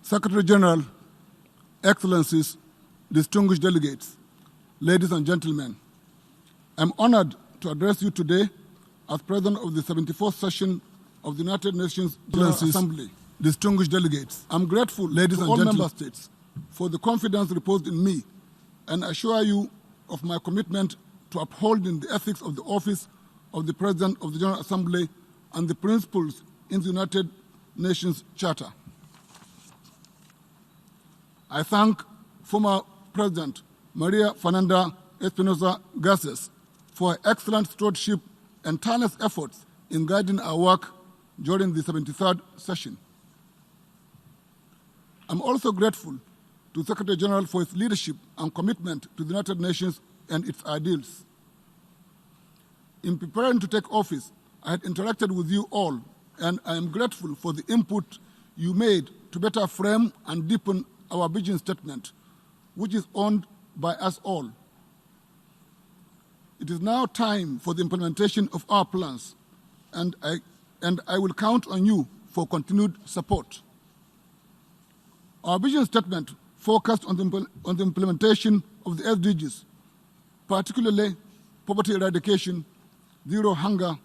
Secretary General, Excellencies, distinguished delegates, ladies and gentlemen, I'm honored to address you today as President of the 74th session of the United Nations General Assembly. Distinguished delegates, I'm grateful, ladies and gentlemen, member states for the confidence reposed in me and assure you of my commitment to upholding the ethics of the office of the President of the General Assembly and the principles in the United Nations Charter. I thank former President Maria Fernanda Espinosa Garces for her excellent stewardship and tireless efforts in guiding our work during the 73rd session. I'm also grateful to Secretary General for his leadership and commitment to the United Nations and its ideals. In preparing to take office, I had interacted with you all, and I am grateful for the input you made to better frame and deepen our vision statement, which is owned by us all. It is now time for the implementation of our plans, and I will count on you for continued support. Our vision statement focused on the implementation of the SDGs, particularly poverty eradication, zero hunger,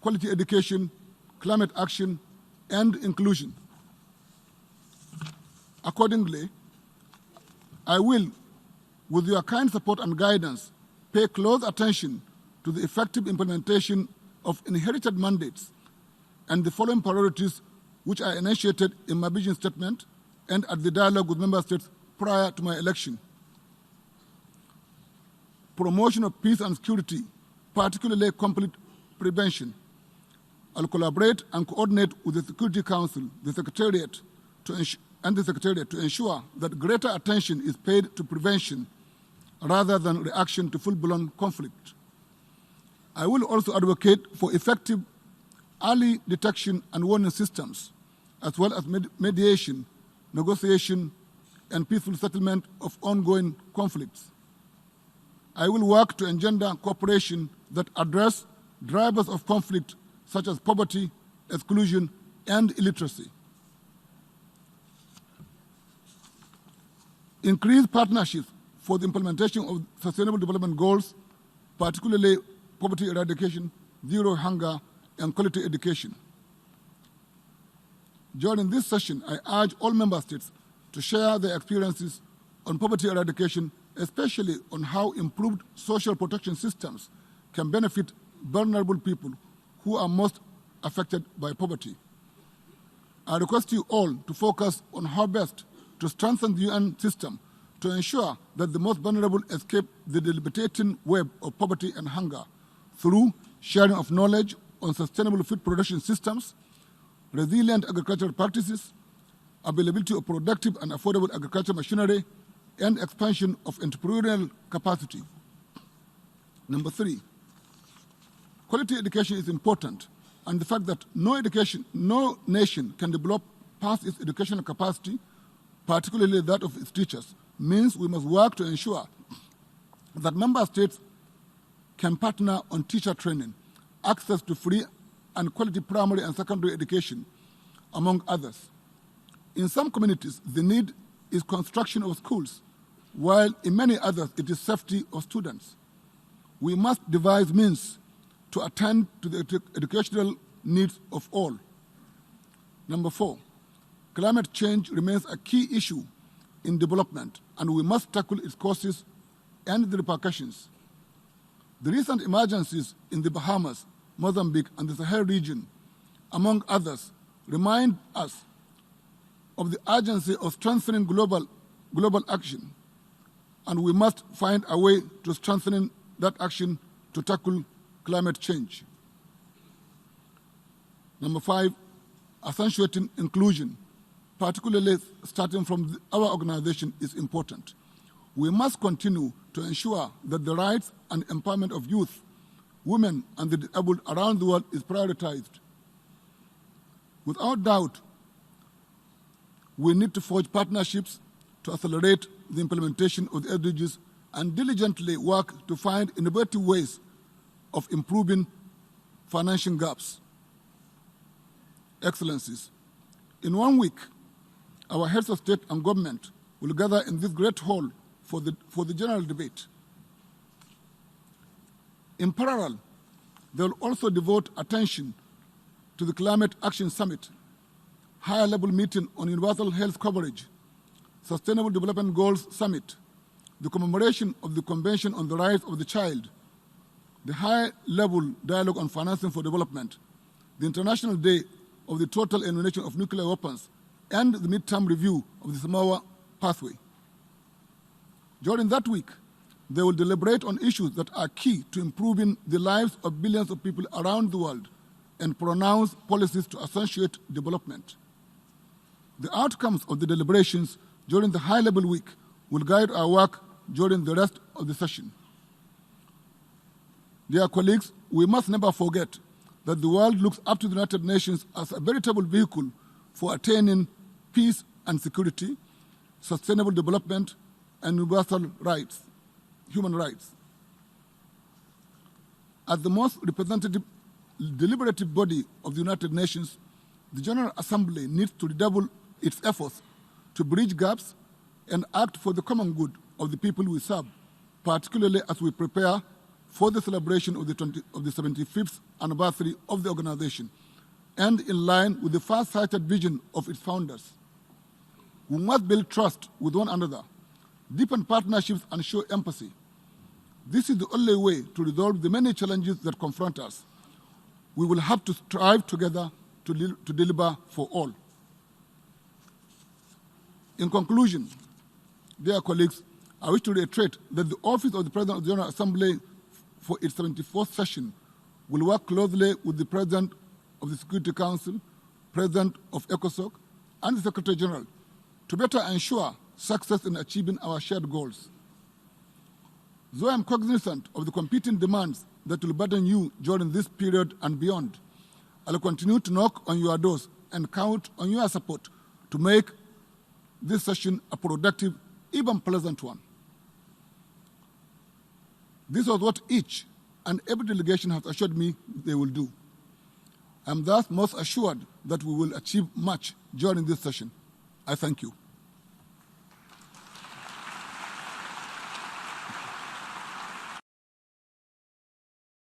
quality education, climate action, and inclusion. Accordingly, I will, with your kind support and guidance, pay close attention to the effective implementation of inherited mandates and the following priorities which I initiated in my vision statement and at the dialogue with member states prior to my election. Promotion of peace and security, particularly conflict prevention. I'll collaborate and coordinate with the Security Council, the Secretariat, to ensure that greater attention is paid to prevention rather than reaction to full-blown conflict. I will also advocate for effective early detection and warning systems, as well as mediation, negotiation, and peaceful settlement of ongoing conflicts. I will work to engender cooperation that address drivers of conflict such as poverty, exclusion, and illiteracy. Increase partnerships for the implementation of Sustainable Development Goals, particularly poverty eradication, zero hunger, and quality education. During this session, I urge all member states to share their experiences on poverty eradication, especially on how improved social protection systems can benefit vulnerable people who are most affected by poverty. I request you all to focus on how best to strengthen the UN system to ensure that the most vulnerable escape the debilitating web of poverty and hunger through sharing of knowledge on sustainable food production systems, resilient agricultural practices, availability of productive and affordable agricultural machinery, and expansion of entrepreneurial capacity. Number 3, quality education is important, and the fact that no nation can develop past its educational capacity, particularly that of its teachers, means we must work to ensure that member states can partner on teacher training, access to free and quality primary and secondary education, among others. In some communities, the need is construction of schools, while in many others it is safety of students. We must devise means to attend to the educational needs of all. Number 4, climate change remains a key issue in development, and we must tackle its causes and the repercussions. The recent emergencies in the Bahamas, Mozambique, and the Sahel region, among others, remind us of the urgency of strengthening global action, and we must find a way to strengthening that action to tackle climate change. Number 5, accentuating inclusion, particularly starting from our organization, is important. We must continue to ensure that the rights and empowerment of youth, women, and the disabled around the world is prioritized. Without doubt, we need to forge partnerships to accelerate the implementation of the SDGs and diligently work to find innovative ways of improving financing gaps. Excellencies, in 1 week, our heads of state and government will gather in this great hall for the general debate. In parallel, they will also devote attention to the Climate Action Summit, higher-level meeting on universal health coverage, Sustainable Development Goals Summit, the commemoration of the Convention on the Rights of the Child, the high-level dialogue on financing for development, the International Day of the Total Elimination of Nuclear Weapons, and the midterm review of the Samoa Pathway. During that week, they will deliberate on issues that are key to improving the lives of billions of people around the world and pronounce policies to accentuate development. The outcomes of the deliberations during the high-level week will guide our work during the rest of the session. Dear colleagues, we must never forget that the world looks up to the United Nations as a veritable vehicle for attaining peace and security, sustainable development, and universal rights, human rights. As the most representative deliberative body of the United Nations, the General Assembly needs to redouble its efforts to bridge gaps and act for the common good of the people we serve, particularly as we prepare for the celebration of the 75th anniversary of the organization, and in line with the far-sighted vision of its founders. We must build trust with one another, deepen partnerships, and show empathy. This is the only way to resolve the many challenges that confront us. We will have to strive together to deliver for all. In conclusion, dear colleagues, I wish to reiterate that the Office of the President of the General Assembly for its 74th session will work closely with the President of the Security Council, President of ECOSOC, and the Secretary General to better ensure success in achieving our shared goals. Though I am cognizant of the competing demands that will burden you during this period and beyond, I will continue to knock on your doors and count on your support to make this session a productive, even pleasant one. This was what each and every delegation has assured me they will do. I am thus most assured that we will achieve much during this session. I thank you.